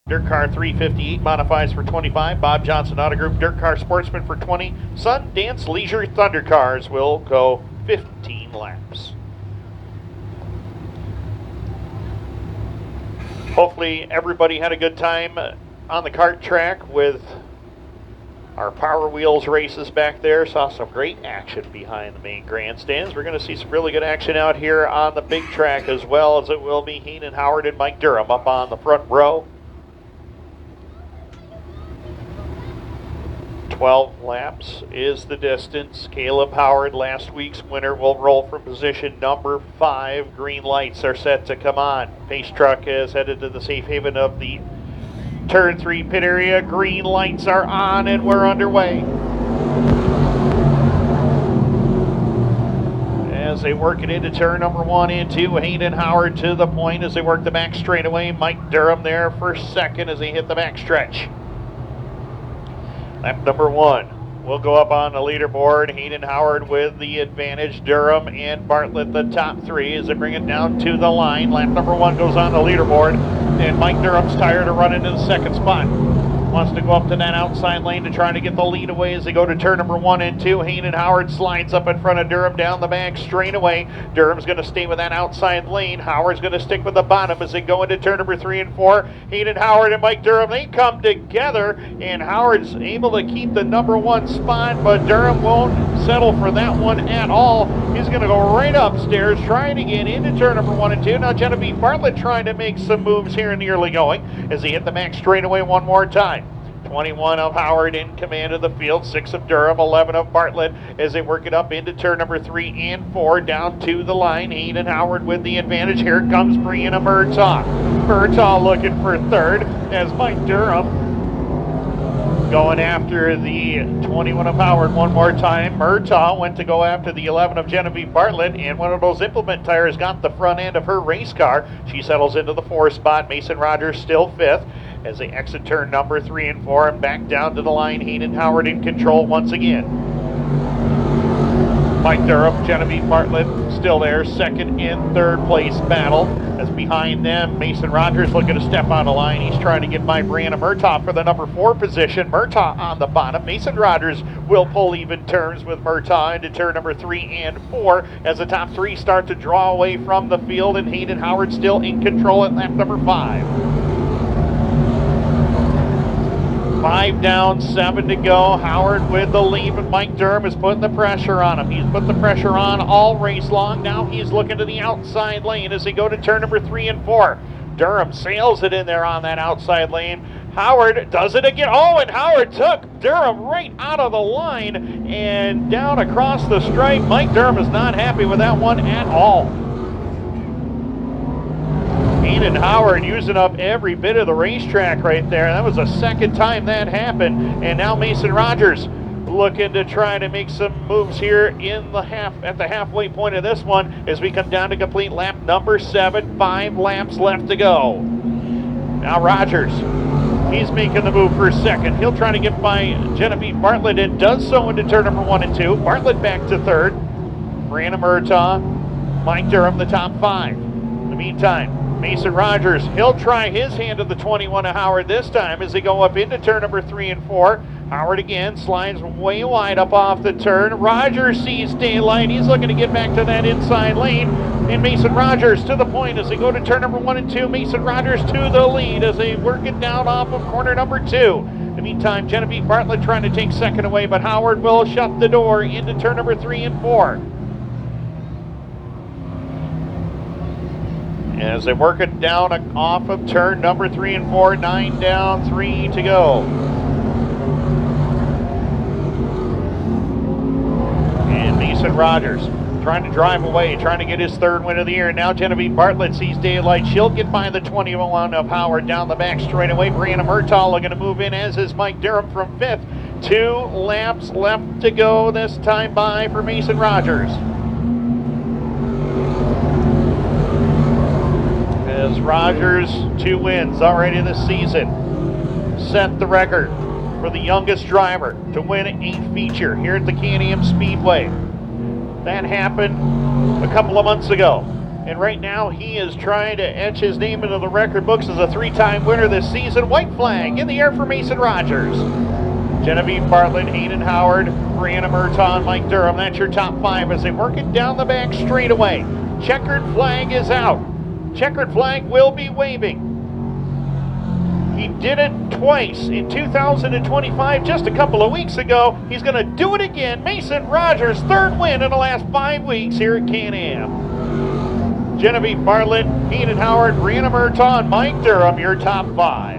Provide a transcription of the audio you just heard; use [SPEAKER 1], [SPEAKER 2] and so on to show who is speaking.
[SPEAKER 1] Dirt Car 358 modifies for 25. Bob Johnson Auto Group Dirt Car Sportsman for 20. Sundance Leisure Thunder Cars will go 15 laps. Hopefully everybody had a good time on the kart track with our Power Wheels races back there. Saw some great action behind the main grandstands. We're going to see some really good action out here on the big track as well, as it will be Hayden Howard and Mike Durham up on the front row. 12 laps is the distance. Caleb Howard, last week's winner, will roll from position number 5. Green lights are set to come on. Pace truck is headed to the safe haven of the turn 3 pit area. Green lights are on and we're underway. As they work it into turn number 1 and 2, Hayden Howard to the point as they work the back straightaway. Mike Durham there for second as they hit the back stretch. Lap number 1 will go up on the leaderboard. Hayden Howard with the advantage. Durham and Bartlett the top 3 as they bring it down to the line. Lap number 1 goes on the leaderboard, and Mike Durham's tired of running to the second spot. Wants to go up to that outside lane to try to get the lead away as they go to turn number 1 and 2. Hayden Howard slides up in front of Durham down the back straightaway. Durham's going to stay with that outside lane. Howard's going to stick with the bottom as they go into turn number 3 and 4. Hayden Howard and Mike Durham, they come together, and Howard's able to keep the number 1 spot, but Durham won't settle for that one at all. He's going to go right upstairs trying to get into turn number 1 and 2. Now Genavieve Bartlett trying to make some moves here in the early going as they hit the back straightaway one more time. 21 of Howard in command of the field, 6 of Durham, 11 of Bartlett as they work it up into turn number 3 and 4 down to the line. Hayden Howard with the advantage. Here comes Brianna Murtaugh. Murtaugh looking for third as Mike Durham going after the 21 of Howard one more time. Murtaugh went to go after the 11 of Genavieve Bartlett, and one of those implement tires got the front end of her race car. She settles into the 4th spot. Mason Rogers still 5th. As they exit turn number 3 and 4 and back down to the line. Hayden Howard in control once again. Mike Durham, Genavieve Bartlett still there, second and third place battle. As behind them, Mason Rogers looking to step on the line. He's trying to get by Brianna Murtaugh for the number 4 position. Murtaugh on the bottom. Mason Rogers will pull even terms with Murtaugh into turn number 3 and 4 as the top 3 start to draw away from the field, and Hayden Howard still in control at lap number 5. 5 down, 7 to go. Howard with the lead, but Mike Durham is putting the pressure on him. He's put the pressure on all race long. Now he's looking to the outside lane as they go to turn number 3 and 4. Durham sails it in there on that outside lane. Howard does it again. Oh, and Howard took Durham right out of the line and down across the stripe. Mike Durham is not happy with that one at all. Hayden Howard using up every bit of the racetrack right there. That was the second time that happened. And now Mason Rogers looking to try to make some moves here in the at the halfway point of this one as we come down to complete lap number 7. 5 laps left to go. Now Rogers, he's making the move for second. He'll try to get by Genavieve Bartlett and does so into turn number 1 and 2. Bartlett back to third. Brianna Murtaugh, Mike Durham the top 5. In the meantime, Mason Rogers, he'll try his hand at the 21 of Howard this time as they go up into turn number 3 and 4. Howard again slides way wide up off the turn. Rogers sees daylight. He's looking to get back to that inside lane. And Mason Rogers to the point as they go to turn number 1 and 2. Mason Rogers to the lead as they work it down off of corner number 2. In the meantime, Genavieve Bartlett trying to take second away, but Howard will shut the door into turn number 3 and 4. As they work it down off of turn number 3 and 4, 9 down, 3 to go. And Mason Rogers trying to drive away, trying to get his 3rd win of the year. Now Genavieve Bartlett sees daylight. She'll get by the 21 of Howard down the back straightaway. Brianna Murtaugh looking to move in, as is Mike Durham from 5th. 2 laps left to go this time by for Mason Rogers. As Rogers, 2 wins already this season, set the record for the youngest driver to win a feature here at the Kingston Speedway. That happened a couple of months ago. And right now he is trying to etch his name into the record books as a 3-time winner this season. White flag in the air for Mason Rogers. Genevieve Bartlett, Hayden Howard, Brianna Murtaugh, and Mike Durham. That's your top 5 as they work it down the back straightaway. Checkered flag is out. Checkered flag will be waving. He did it twice in 2025, just a couple of weeks ago. He's going to do it again. Mason Rogers' 3rd win in the last 5 weeks here at Can-Am. Genevieve Bartlett, Hayden Howard, Brianna Murtaugh, and Mike Durham, your top 5.